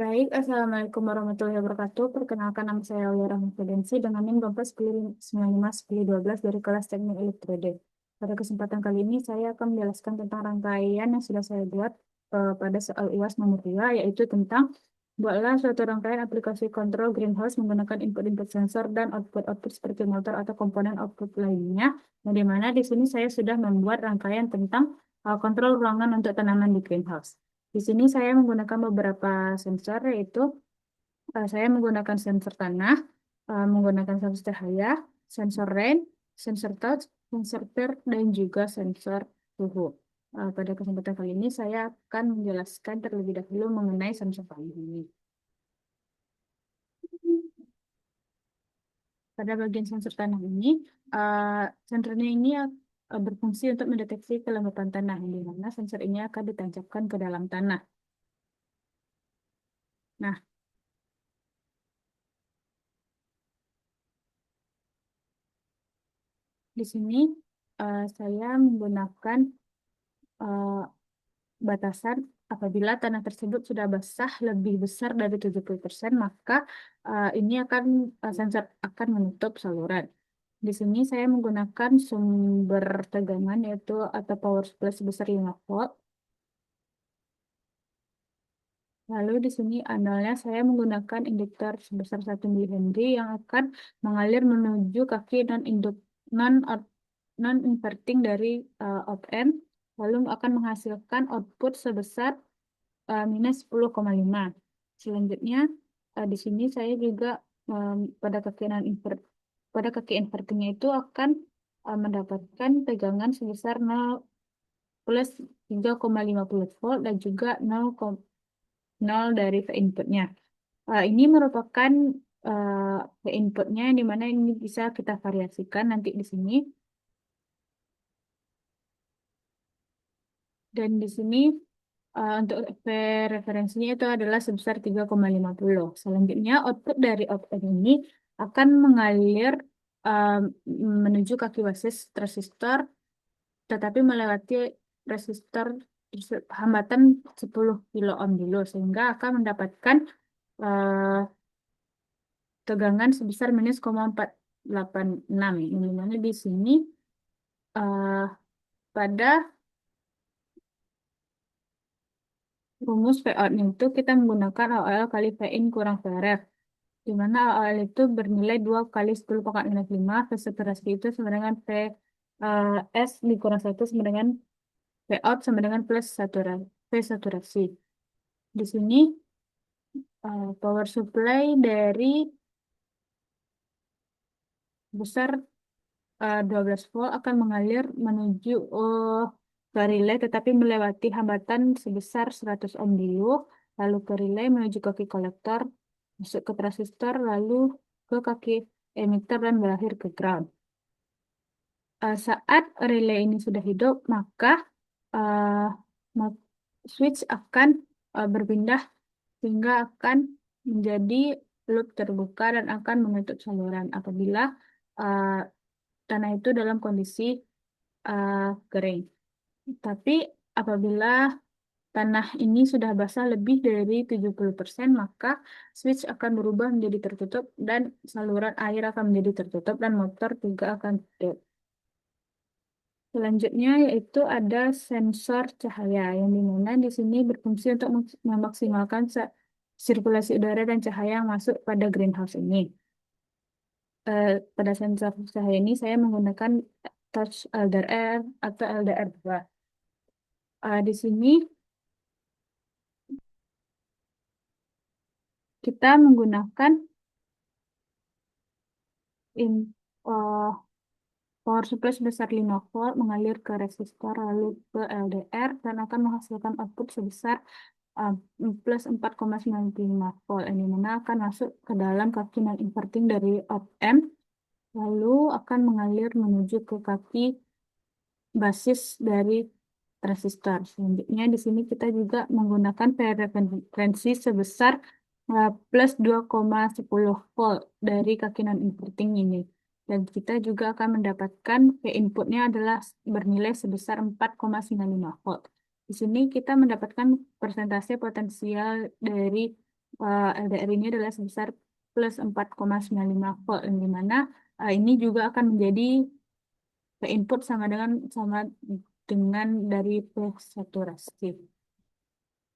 Baik, Assalamualaikum warahmatullahi wabarakatuh. Perkenalkan nama saya Aulia Rahmafidensi dengan NIM 12 dari kelas Teknik Elektronik. Pada kesempatan kali ini saya akan menjelaskan tentang rangkaian yang sudah saya buat pada soal UAS nomor 2, yaitu tentang buatlah suatu rangkaian aplikasi kontrol greenhouse menggunakan input-input sensor dan output-output seperti motor atau komponen output lainnya. Nah, di mana di sini saya sudah membuat rangkaian tentang kontrol ruangan untuk tanaman di greenhouse. Di sini saya menggunakan beberapa sensor, yaitu saya menggunakan sensor tanah, menggunakan sensor cahaya, sensor rain, sensor touch, sensor peer, dan juga sensor suhu. Pada kesempatan kali ini saya akan menjelaskan terlebih dahulu mengenai sensor tanah ini. Pada bagian sensor tanah ini, uh, sensornya ini berfungsi untuk mendeteksi kelembapan tanah, di mana sensor ini akan ditancapkan ke dalam tanah. Nah, di sini saya menggunakan eh, batasan apabila tanah tersebut sudah basah lebih besar dari 70%, maka ini akan sensor akan menutup saluran. Di sini saya menggunakan sumber tegangan yaitu atau power supply sebesar 5 volt. Lalu di sini analnya saya menggunakan induktor sebesar 1 mH yang akan mengalir menuju kaki non non inverting dari op amp, lalu akan menghasilkan output sebesar minus 10,5. Selanjutnya di sini saya juga em, pada kaki non invert pada kaki invertingnya itu akan mendapatkan tegangan sebesar 0 plus 3,50 volt dan juga 0 dari V inputnya. Ini merupakan V inputnya, di mana ini bisa kita variasikan nanti di sini. Dan di sini untuk referensinya itu adalah sebesar 3,50. Selanjutnya output dari op-amp ini akan mengalir eh, menuju kaki basis transistor, tetapi melewati resistor hambatan 10 kilo ohm dulu, sehingga akan mendapatkan eh, tegangan sebesar minus 0,486. Ini mana di sini eh, pada rumus Vout itu kita menggunakan AOL kali Vin kurang Vref, di mana AOL itu bernilai 2 kali 10 pangkat minus 5, V saturasi itu sama dengan V S dikurang 1 sama dengan Vout sama dengan plus saturasi, V saturasi. Di sini power supply dari besar 12 volt akan mengalir menuju ke relay, tetapi melewati hambatan sebesar 100 ohm dulu, lalu ke relay menuju kaki kolektor, masuk ke transistor, lalu ke kaki emitter dan berakhir ke ground. Saat relay ini sudah hidup, maka uh, switch akan berpindah sehingga akan menjadi loop terbuka dan akan menutup saluran apabila uh, tanah itu dalam kondisi uh, kering. Tapi apabila tanah ini sudah basah lebih dari 70%, maka switch akan berubah menjadi tertutup dan saluran air akan menjadi tertutup dan motor juga akan tutup. Selanjutnya yaitu ada sensor cahaya yang dimana di sini berfungsi untuk memaksimalkan sirkulasi udara dan cahaya yang masuk pada greenhouse ini. Pada sensor cahaya ini saya menggunakan touch LDR atau LDR2. Di sini kita menggunakan in, uh, power supply sebesar 5 volt mengalir ke resistor lalu ke LDR dan akan menghasilkan output sebesar uh, plus 4,95 volt. Ini mana akan masuk ke dalam kaki non inverting dari op amp lalu akan mengalir menuju ke kaki basis dari transistor. Selanjutnya di sini kita juga menggunakan referensi sebesar plus 2,10 volt dari kaki non-inverting ini. Dan kita juga akan mendapatkan P inputnya adalah bernilai sebesar 4,95 volt. Di sini kita mendapatkan persentase potensial dari LDR ini adalah sebesar plus 4,95 volt, yang dimana ini juga akan menjadi input sama dengan dari plus saturasi.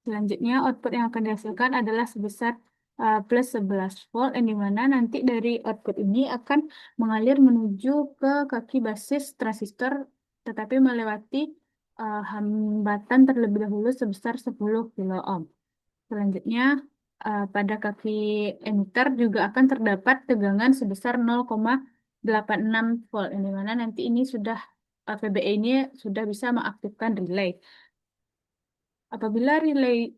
Selanjutnya, output yang akan dihasilkan adalah sebesar plus 11 volt, yang dimana nanti dari output ini akan mengalir menuju ke kaki basis transistor, tetapi melewati hambatan terlebih dahulu sebesar 10 kilo ohm. Selanjutnya, pada kaki emitter juga akan terdapat tegangan sebesar 0,86 volt, yang dimana nanti ini sudah VBE ini sudah bisa mengaktifkan relay. Apabila relay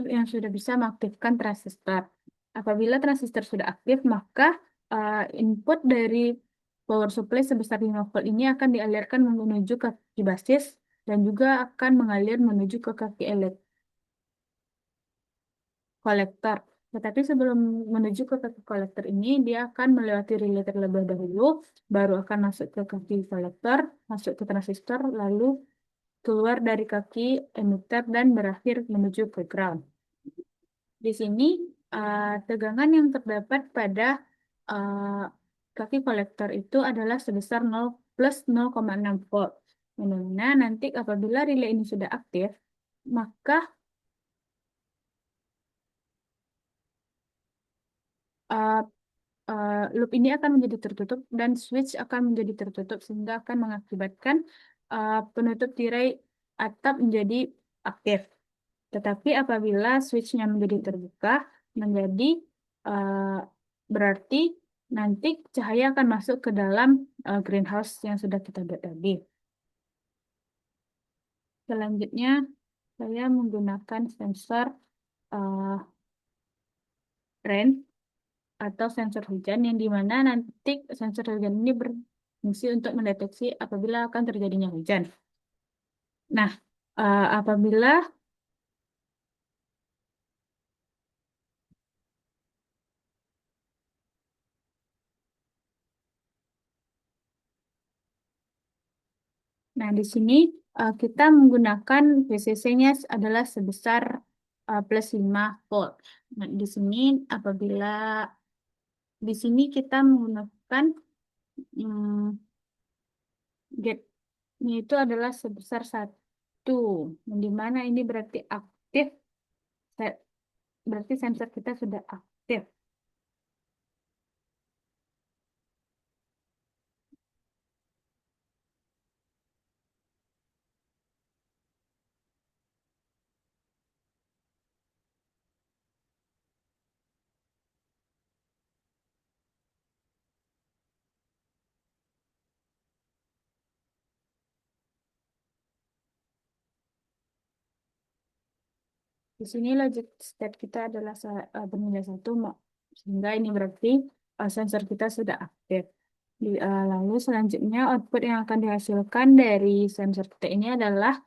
yang sudah bisa mengaktifkan transistor. Apabila transistor sudah aktif, maka input dari power supply sebesar 5 volt ini akan dialirkan menuju ke kaki basis dan juga akan mengalir menuju ke kaki kolektor. Tetapi sebelum menuju ke kaki kolektor ini, dia akan melewati relay terlebih dahulu, baru akan masuk ke kaki kolektor, masuk ke transistor, lalu keluar dari kaki emitter dan berakhir menuju ke ground. Di sini tegangan yang terdapat pada uh, kaki kolektor itu adalah sebesar 0 plus 0,6 volt. Nah, nanti apabila relay ini sudah aktif, maka uh, loop ini akan menjadi tertutup dan switch akan menjadi tertutup sehingga akan mengakibatkan penutup tirai atap menjadi aktif. Tetapi apabila switchnya menjadi terbuka, menjadi uh, berarti nanti cahaya akan masuk ke dalam greenhouse yang sudah kita buat tadi. Selanjutnya, saya menggunakan sensor uh, rain atau sensor hujan, yang dimana nanti sensor hujan ini berfungsi untuk mendeteksi apabila akan terjadinya hujan. Nah, apabila Nah, di sini kita menggunakan VCC-nya adalah sebesar plus 5 volt. Nah, di sini kita menggunakan hmm, gate-nya itu adalah sebesar 1, di mana ini berarti aktif, berarti sensor kita sudah aktif. Di sini logic state kita adalah bernilai 1, sehingga ini berarti sensor kita sudah aktif. Lalu selanjutnya output yang akan dihasilkan dari sensor kita ini adalah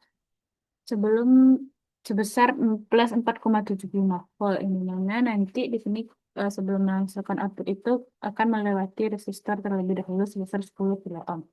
sebelum sebesar plus 4,75 volt, ini mana nanti di sini sebelum menghasilkan output itu akan melewati resistor terlebih dahulu sebesar 10 kilo ohm.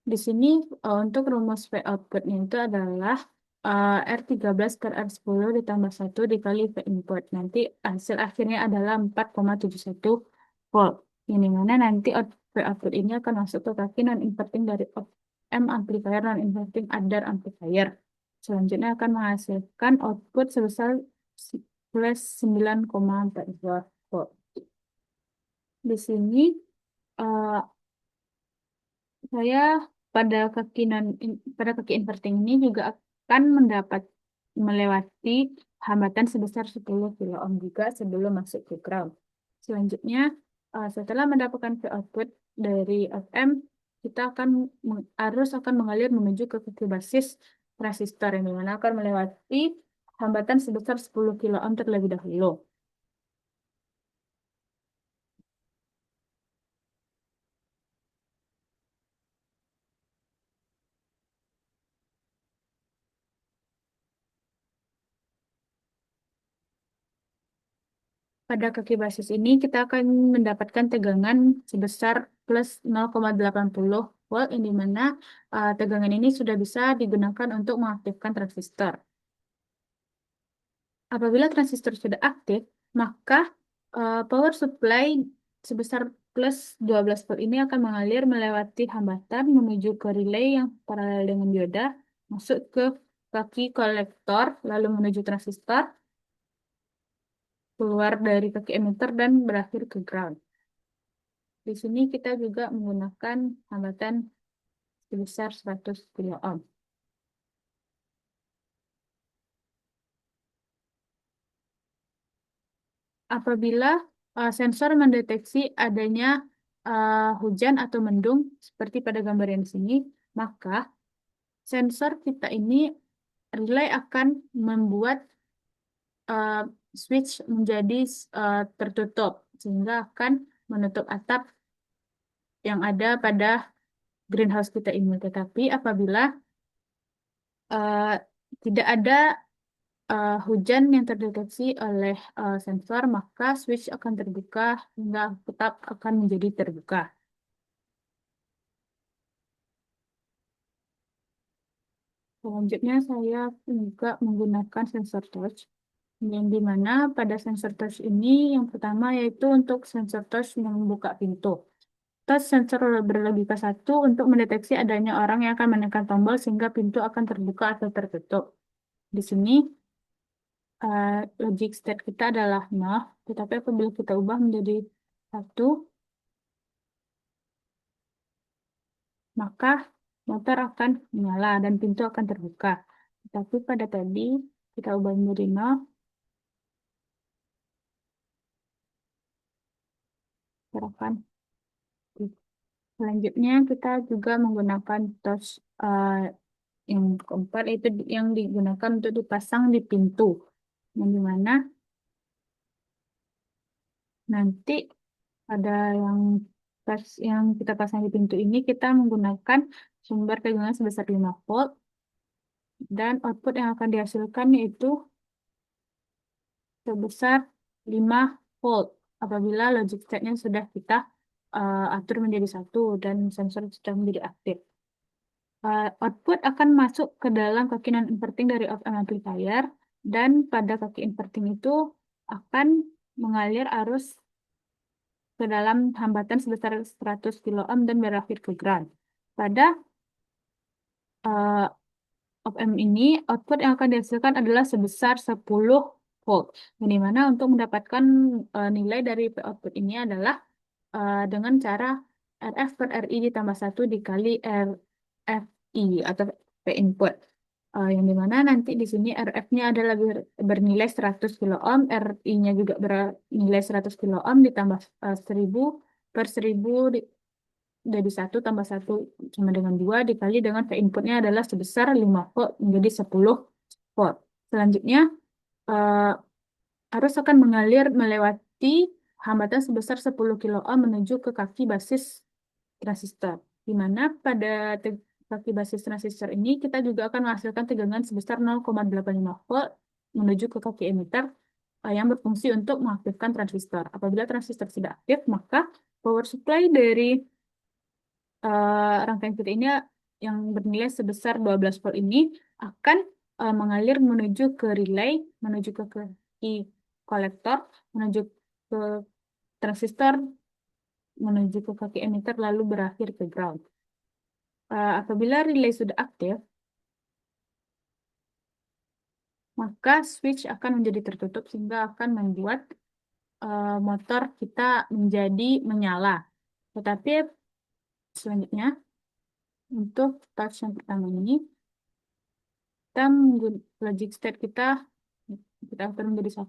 Di sini untuk rumus V outputnya itu adalah R13 per R10 ditambah 1 dikali V input. Nanti hasil akhirnya adalah 4,71 volt. Ini mana nanti V output ini akan masuk ke kaki non-inverting dari op-amp amplifier non-inverting other amplifier. Selanjutnya akan menghasilkan output sebesar plus 9,42 volt. Di sini eh, saya pada kaki inverting ini juga akan melewati hambatan sebesar 10 kilo ohm juga sebelum masuk ke ground. Selanjutnya, setelah mendapatkan V output dari FM, kita akan mengalir menuju ke kaki basis transistor, yang dimana akan melewati hambatan sebesar 10 kilo ohm terlebih dahulu. Pada kaki basis ini kita akan mendapatkan tegangan sebesar plus 0,80 volt, yang dimana tegangan ini sudah bisa digunakan untuk mengaktifkan transistor. Apabila transistor sudah aktif, maka power supply sebesar plus 12 volt ini akan mengalir melewati hambatan menuju ke relay yang paralel dengan dioda, masuk ke kaki kolektor, lalu menuju transistor, keluar dari kaki emitter dan berakhir ke ground. Di sini kita juga menggunakan hambatan sebesar 100 kilo ohm. Apabila sensor mendeteksi adanya hujan atau mendung seperti pada gambar yang di sini, maka sensor kita ini relay akan membuat uh, switch menjadi tertutup sehingga akan menutup atap yang ada pada greenhouse kita ini. Tetapi apabila uh, tidak ada hujan yang terdeteksi oleh sensor, maka switch akan terbuka hingga tetap akan menjadi terbuka. Selanjutnya saya juga menggunakan sensor touch, yang dimana pada sensor touch ini yang pertama yaitu untuk sensor touch yang membuka pintu. Touch sensor berlogika satu untuk mendeteksi adanya orang yang akan menekan tombol sehingga pintu akan terbuka atau tertutup. Di sini logic state kita adalah 0, tetapi apabila kita ubah menjadi 1, maka motor akan menyala dan pintu akan terbuka. Tapi pada tadi kita ubah menjadi 0, akan. Selanjutnya kita juga menggunakan touch yang keempat, yaitu yang digunakan untuk dipasang di pintu. Yang dimana nanti ada yang touch yang kita pasang di pintu ini kita menggunakan sumber tegangan sebesar 5 volt dan output yang akan dihasilkan yaitu sebesar 5 volt apabila logic state-nya sudah kita atur menjadi 1 dan sensor sudah menjadi aktif. Output akan masuk ke dalam kaki non-inverting dari op-amp amplifier dan pada kaki inverting itu akan mengalir arus ke dalam hambatan sebesar 100 kilo ohm dan berakhir ke ground. Pada uh, op-amp ini, output yang akan dihasilkan adalah sebesar 10 volt. Di mana untuk mendapatkan nilai dari output ini adalah dengan cara RF per RI ditambah 1 dikali RFI atau P input. Yang dimana nanti di sini RF-nya adalah bernilai 100 kilo ohm, RI-nya juga bernilai 100 kilo ohm ditambah 1000 per 1000 dari 1 tambah 1 sama dengan 2 dikali dengan P inputnya adalah sebesar 5 volt menjadi 10 volt. Selanjutnya arus akan mengalir melewati hambatan sebesar 10 kilo ohm menuju ke kaki basis transistor. Di mana pada kaki basis transistor ini kita juga akan menghasilkan tegangan sebesar 0,85 volt menuju ke kaki emitter yang berfungsi untuk mengaktifkan transistor. Apabila transistor sudah aktif, maka power supply dari rangkaian kita ini yang bernilai sebesar 12 volt ini akan mengalir menuju ke relay, menuju ke kaki kolektor, menuju ke transistor, menuju ke kaki emitter, lalu berakhir ke ground. Apabila relay sudah aktif, maka switch akan menjadi tertutup sehingga akan membuat motor kita menjadi menyala. Tetapi selanjutnya, untuk touch yang pertama ini, kita logic state kita atur menjadi 1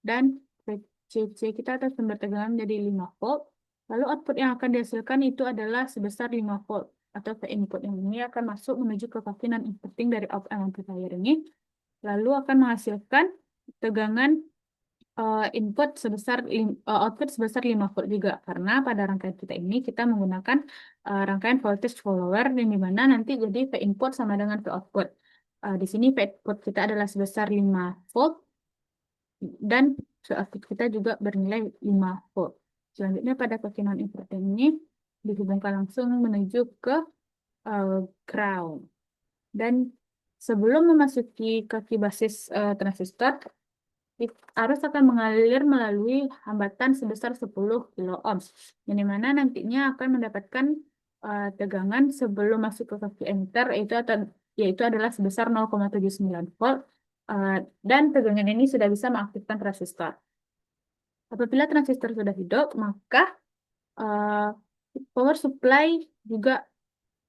dan VCC kita atau sumber tegangan menjadi 5 volt. Lalu output yang akan dihasilkan itu adalah sebesar 5 volt atau V input yang ini akan masuk menuju ke kaki non inverting dari op-amp amplifier ini. Lalu akan menghasilkan tegangan output sebesar 5 volt juga karena pada rangkaian kita ini kita menggunakan rangkaian voltage follower yang dimana nanti jadi V input sama dengan V output. Di sini V output kita adalah sebesar 5 volt dan V output kita juga bernilai 5 volt. Selanjutnya pada kaki non inverting ini dihubungkan langsung menuju ke ground dan sebelum memasuki kaki basis transistor, arus akan mengalir melalui hambatan sebesar 10 kilo ohm, yang dimana nantinya akan mendapatkan tegangan sebelum masuk ke kaki emitter, yaitu adalah sebesar 0,79 volt, eh, dan tegangan ini sudah bisa mengaktifkan transistor. Apabila transistor sudah hidup, maka eh, power supply juga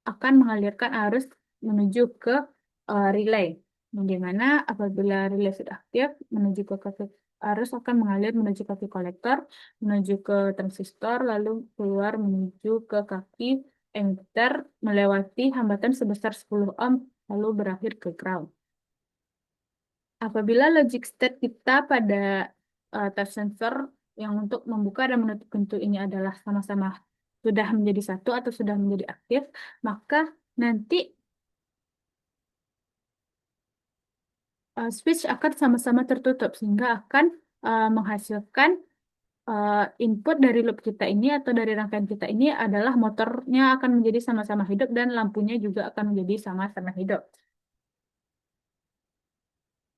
akan mengalirkan arus menuju ke relay. Di mana apabila relay sudah aktif, menuju ke kaki arus akan mengalir menuju kaki kolektor, menuju ke transistor, lalu keluar menuju ke kaki emitter, melewati hambatan sebesar 10 ohm, lalu berakhir ke ground. Apabila logic state kita pada touch sensor yang untuk membuka dan menutup pintu ini adalah sama-sama sudah menjadi satu atau sudah menjadi aktif, maka nanti switch akan sama-sama tertutup sehingga akan menghasilkan input dari loop kita ini atau dari rangkaian kita ini adalah motornya akan menjadi sama-sama hidup dan lampunya juga akan menjadi sama-sama hidup.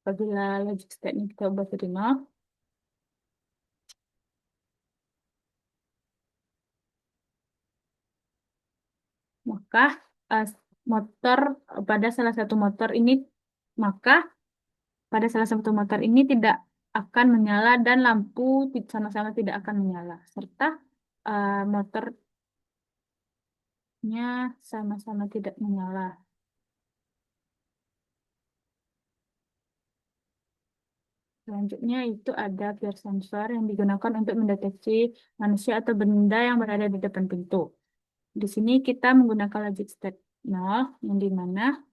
Apabila logic state-nya kita ubah jadi 0, maka eh, motor pada salah satu motor ini maka pada salah satu motor ini tidak akan menyala dan lampu sama-sama tidak akan menyala serta motornya sama-sama tidak menyala. Selanjutnya itu ada peer sensor yang digunakan untuk mendeteksi manusia atau benda yang berada di depan pintu. Di sini kita menggunakan logic state 0, yang dimana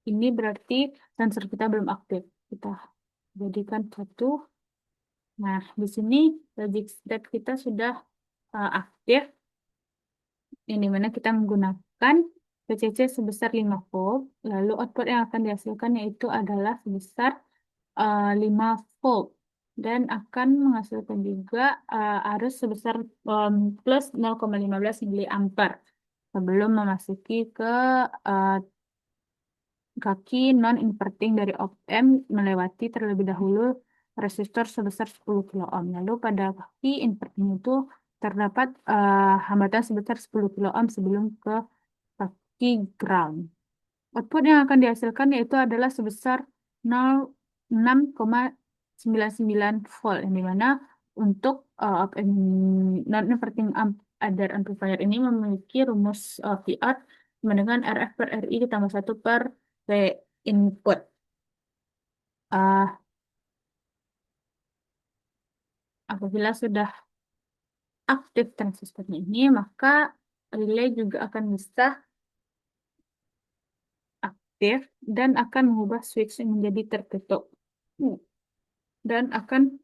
ini berarti sensor kita belum aktif. Kita jadikan 1. Nah, di sini logic state kita sudah aktif, yang dimana kita menggunakan VCC sebesar 5 volt, lalu output yang akan dihasilkan yaitu adalah sebesar 5 volt, dan akan menghasilkan juga arus sebesar plus 0,15 miliampere sebelum memasuki ke uh, kaki non-inverting dari op amp, melewati terlebih dahulu resistor sebesar 10 kilo ohm. Lalu pada kaki inverting itu terdapat hambatan sebesar 10 kilo ohm sebelum ke kaki ground. Output yang akan dihasilkan yaitu adalah sebesar 6,99 volt, yang dimana untuk op amp non-inverting adder amplifier ini memiliki rumus Vout sama dengan RF per RI ditambah 1 per V input. Ah, apabila sudah aktif transistornya ini, maka relay juga akan bisa aktif dan akan mengubah switch menjadi tertutup. Dan akan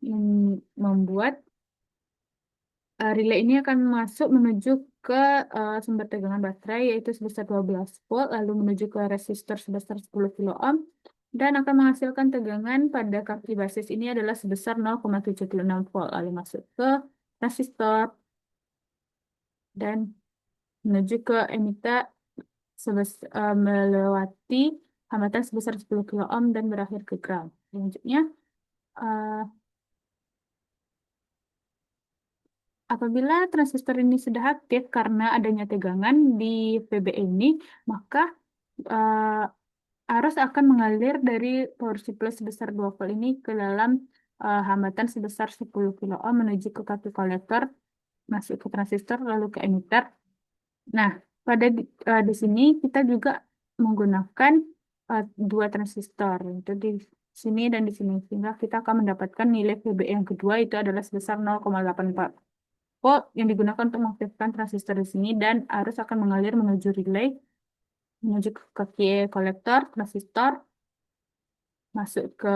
membuat relay ini akan masuk menuju ke sumber tegangan baterai yaitu sebesar 12 volt, lalu menuju ke resistor sebesar 10 kilo ohm, dan akan menghasilkan tegangan pada kaki basis ini adalah sebesar 0,76 volt, lalu masuk ke resistor dan menuju ke emitter melewati hambatan sebesar 10 kilo ohm dan berakhir ke ground. Selanjutnya, eh, apabila transistor ini sudah aktif karena adanya tegangan di VB ini, maka arus akan mengalir dari power supply sebesar 2 volt ini ke dalam hambatan sebesar 10 kilo ohm menuju ke kaki kolektor, masuk ke transistor, lalu ke emitter. Nah, di sini kita juga menggunakan dua transistor, itu di sini dan di sini, sehingga kita akan mendapatkan nilai VB yang kedua itu adalah sebesar 0,84 volt yang digunakan untuk mengaktifkan transistor di sini, dan arus akan mengalir menuju relay, menuju ke kaki kolektor, transistor, masuk ke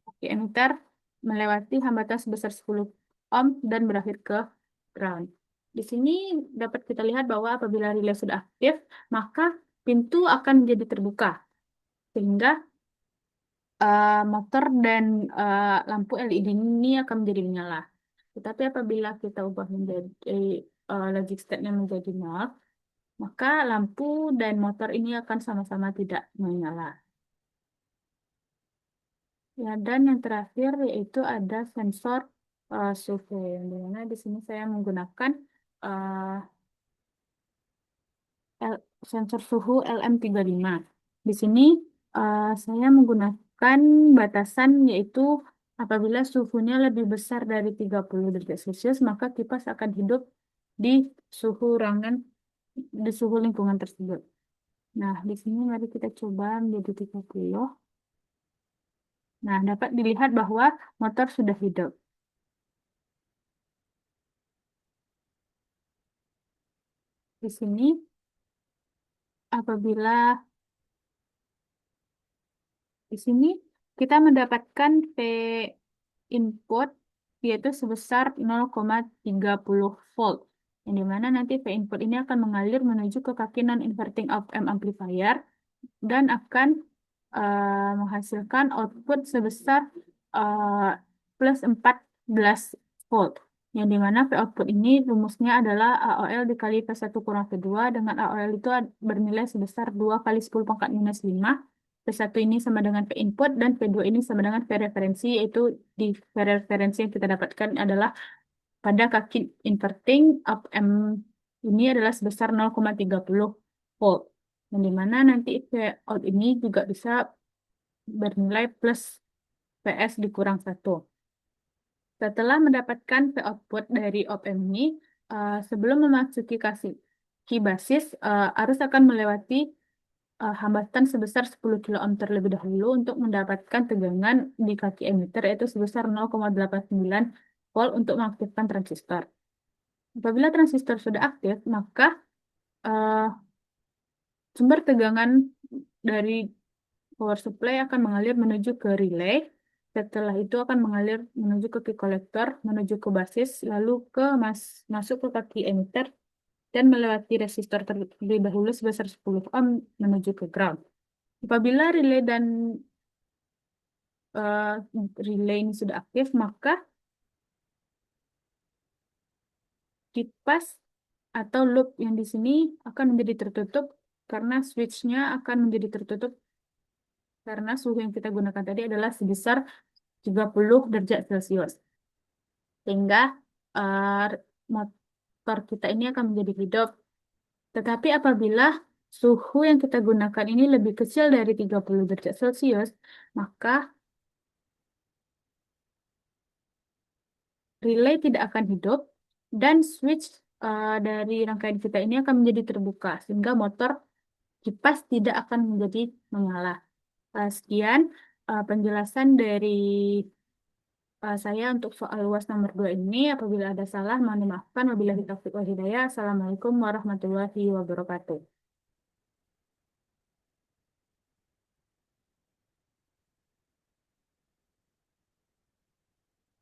kaki emitter, melewati hambatan sebesar 10 ohm dan berakhir ke ground. Di sini dapat kita lihat bahwa apabila relay sudah aktif, maka pintu akan menjadi terbuka, sehingga motor dan lampu LED ini akan menjadi menyala. Tetapi apabila kita ubah menjadi logic state-nya menjadi 0, maka lampu dan motor ini akan sama-sama tidak menyala. Ya, dan yang terakhir yaitu ada sensor suhu, yang dimana di sini saya menggunakan eh, sensor suhu LM35. Di sini saya menggunakan batasan yaitu apabila suhunya lebih besar dari 30 derajat Celcius, maka kipas akan hidup di suhu ruangan, di suhu lingkungan tersebut. Nah, di sini mari kita coba menjadi 30. Nah, dapat dilihat bahwa motor sudah hidup. Di sini apabila di sini kita mendapatkan P input yaitu sebesar 0,30 volt. Yang dimana nanti P input ini akan mengalir menuju ke kaki non-inverting op-amp amplifier dan akan menghasilkan output sebesar eh, plus 14 volt. Yang dimana P output ini rumusnya adalah AOL dikali P1 kurang P2 dengan AOL itu bernilai sebesar 2 kali 10 pangkat minus 5. P1 ini sama dengan P input dan P2 ini sama dengan P referensi, yaitu di P referensi yang kita dapatkan adalah pada kaki inverting up amp ini adalah sebesar 0,30 volt. Yang dimana nanti P out ini juga bisa bernilai plus PS dikurang 1. Setelah mendapatkan P output dari op-amp ini, sebelum memasuki key basis, arus akan melewati hambatan sebesar 10 kilo ohm terlebih dahulu untuk mendapatkan tegangan di kaki emitter yaitu sebesar 0,89 volt untuk mengaktifkan transistor. Apabila transistor sudah aktif, maka eh, sumber tegangan dari power supply akan mengalir menuju ke relay. Setelah itu akan mengalir menuju ke key collector, menuju ke basis, lalu masuk ke kaki emitter dan melewati resistor terlebih dahulu sebesar 10 ohm menuju ke ground. Apabila relay dan eh, relay ini sudah aktif, maka kipas atau loop yang di sini akan menjadi tertutup karena switch-nya akan menjadi tertutup karena suhu yang kita gunakan tadi adalah sebesar 30 derajat Celcius. Sehingga eh, motor kita ini akan menjadi hidup. Tetapi apabila suhu yang kita gunakan ini lebih kecil dari 30 derajat Celcius, maka relay tidak akan hidup dan switch dari rangkaian kita ini akan menjadi terbuka sehingga motor kipas tidak akan menjadi menyala. Sekian penjelasan dari saya untuk soal UAS nomor 2 ini. Apabila ada salah, mohon dimaafkan. Wabillahi taufiq wal hidayah. Assalamualaikum warahmatullahi wabarakatuh.